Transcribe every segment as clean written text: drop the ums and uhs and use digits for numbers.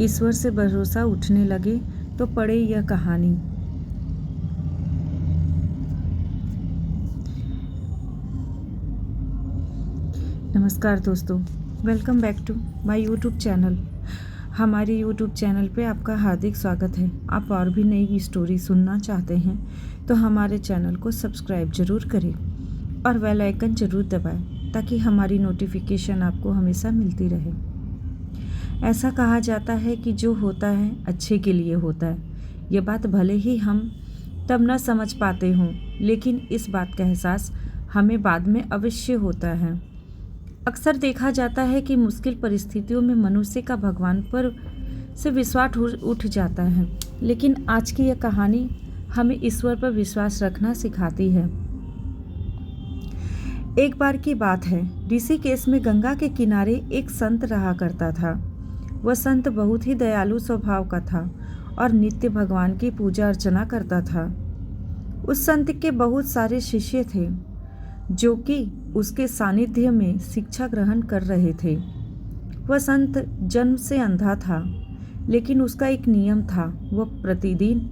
ईश्वर से भरोसा उठने लगे तो पढ़े यह कहानी। नमस्कार दोस्तों, welcome back to my YouTube channel. हमारे यूट्यूब चैनल पे आपका हार्दिक स्वागत है। आप और भी नई स्टोरी सुनना चाहते हैं तो हमारे चैनल को सब्सक्राइब ज़रूर करें और बेल आइकन ज़रूर दबाएं ताकि हमारी नोटिफिकेशन आपको हमेशा मिलती रहे। ऐसा कहा जाता है कि जो होता है अच्छे के लिए होता है। ये बात भले ही हम तब न समझ पाते हों, लेकिन इस बात का एहसास हमें बाद में अवश्य होता है। अक्सर देखा जाता है कि मुश्किल परिस्थितियों में मनुष्य का भगवान पर से विश्वास उठ जाता है, लेकिन आज की यह कहानी हमें ईश्वर पर विश्वास रखना सिखाती है। एक बार की बात है, ऋषिकेश में गंगा के किनारे एक संत रहा करता था। वह संत बहुत ही दयालु स्वभाव का था और नित्य भगवान की पूजा अर्चना करता था। उस संत के बहुत सारे शिष्य थे जो कि उसके सानिध्य में शिक्षा ग्रहण कर रहे थे। वह संत जन्म से अंधा था, लेकिन उसका एक नियम था। वह प्रतिदिन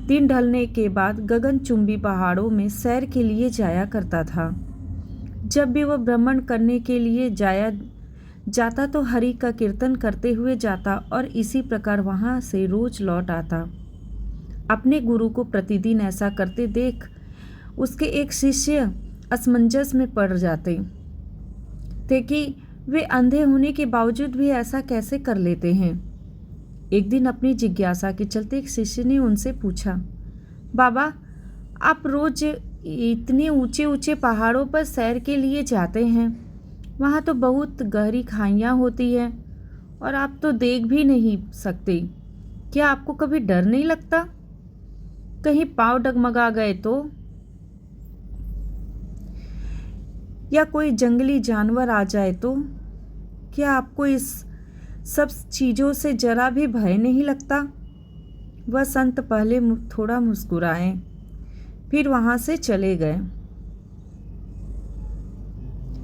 दिन ढलने के बाद गगनचुंबी पहाड़ों में सैर के लिए जाया करता था। जब भी वह भ्रमण करने के लिए जाता तो हरि का कीर्तन करते हुए जाता और इसी प्रकार वहाँ से रोज लौट आता। अपने गुरु को प्रतिदिन ऐसा करते देख उसके एक शिष्य असमंजस में पड़ जाते थे कि वे अंधे होने के बावजूद भी ऐसा कैसे कर लेते हैं। एक दिन अपनी जिज्ञासा के चलते एक शिष्य ने उनसे पूछा, बाबा, आप रोज इतने ऊंचे ऊंचे पहाड़ों पर सैर के लिए जाते हैं, वहाँ तो बहुत गहरी खाइयाँ होती हैं और आप तो देख भी नहीं सकते। क्या आपको कभी डर नहीं लगता? कहीं पाँव डगमगा गए तो, या कोई जंगली जानवर आ जाए तो? क्या आपको इस सब चीज़ों से जरा भी भय नहीं लगता? वह संत पहले थोड़ा मुस्कुराए, फिर वहाँ से चले गए।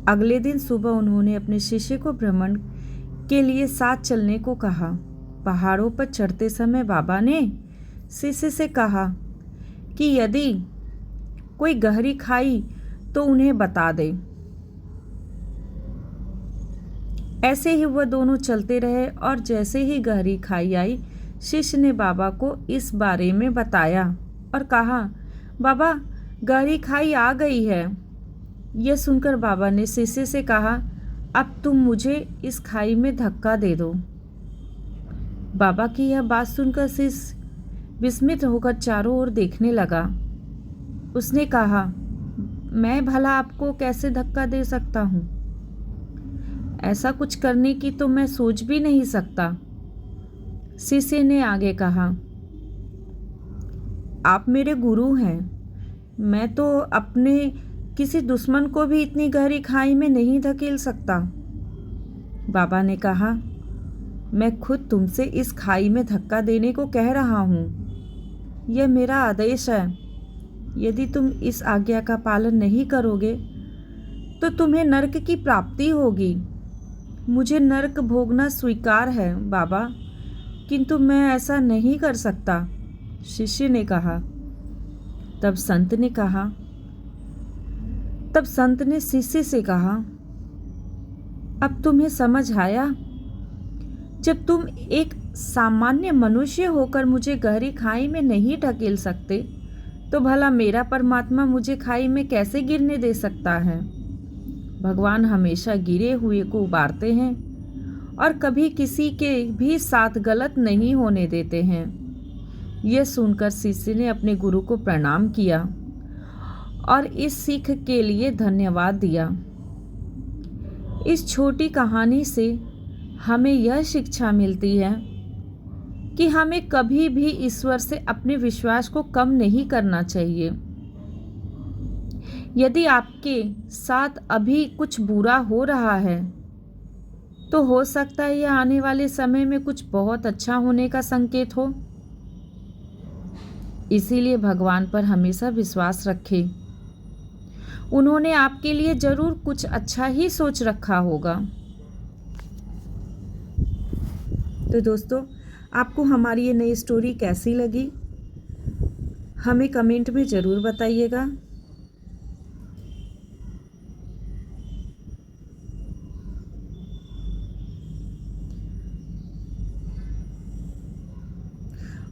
अगले दिन सुबह उन्होंने अपने शिष्य को भ्रमण के लिए साथ चलने को कहा। पहाड़ों पर चढ़ते समय बाबा ने शिष्य से कहा कि यदि कोई गहरी खाई तो उन्हें बता दे। ऐसे ही वह दोनों चलते रहे और जैसे ही गहरी खाई आई, शिष्य ने बाबा को इस बारे में बताया और कहा, बाबा, गहरी खाई आ गई है। यह सुनकर बाबा ने शिष्य से कहा, अब तुम मुझे इस खाई में धक्का दे दो। बाबा की यह बात सुनकर शिष्य विस्मित होकर चारों ओर देखने लगा। उसने कहा, मैं भला आपको कैसे धक्का दे सकता हूँ? ऐसा कुछ करने की तो मैं सोच भी नहीं सकता। शिष्य ने आगे कहा, आप मेरे गुरु हैं, मैं तो अपने किसी दुश्मन को भी इतनी गहरी खाई में नहीं धकेल सकता। बाबा ने कहा, मैं खुद तुमसे इस खाई में धक्का देने को कह रहा हूँ। यह मेरा आदेश है। यदि तुम इस आज्ञा का पालन नहीं करोगे तो तुम्हें नरक की प्राप्ति होगी। मुझे नरक भोगना स्वीकार है बाबा, किंतु मैं ऐसा नहीं कर सकता, शिष्य ने कहा। तब संत ने शिष्य से कहा, अब तुम्हें समझ आया? जब तुम एक सामान्य मनुष्य होकर मुझे गहरी खाई में नहीं ढकेल सकते, तो भला मेरा परमात्मा मुझे खाई में कैसे गिरने दे सकता है? भगवान हमेशा गिरे हुए को उबारते हैं और कभी किसी के भी साथ गलत नहीं होने देते हैं। यह सुनकर शिष्य ने अपने गुरु को प्रणाम किया और इस सीख के लिए धन्यवाद दिया। इस छोटी कहानी से हमें यह शिक्षा मिलती है कि हमें कभी भी ईश्वर से अपने विश्वास को कम नहीं करना चाहिए। यदि आपके साथ अभी कुछ बुरा हो रहा है तो हो सकता है यह आने वाले समय में कुछ बहुत अच्छा होने का संकेत हो। इसीलिए भगवान पर हमेशा विश्वास रखें। उन्होंने आपके लिए जरूर कुछ अच्छा ही सोच रखा होगा। तो दोस्तों, आपको हमारी ये नई स्टोरी कैसी लगी हमें कमेंट में ज़रूर बताइएगा।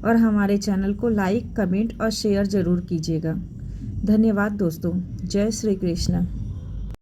और हमारे चैनल को लाइक, कमेंट और शेयर ज़रूर कीजिएगा। धन्यवाद दोस्तों। जय श्री कृष्ण।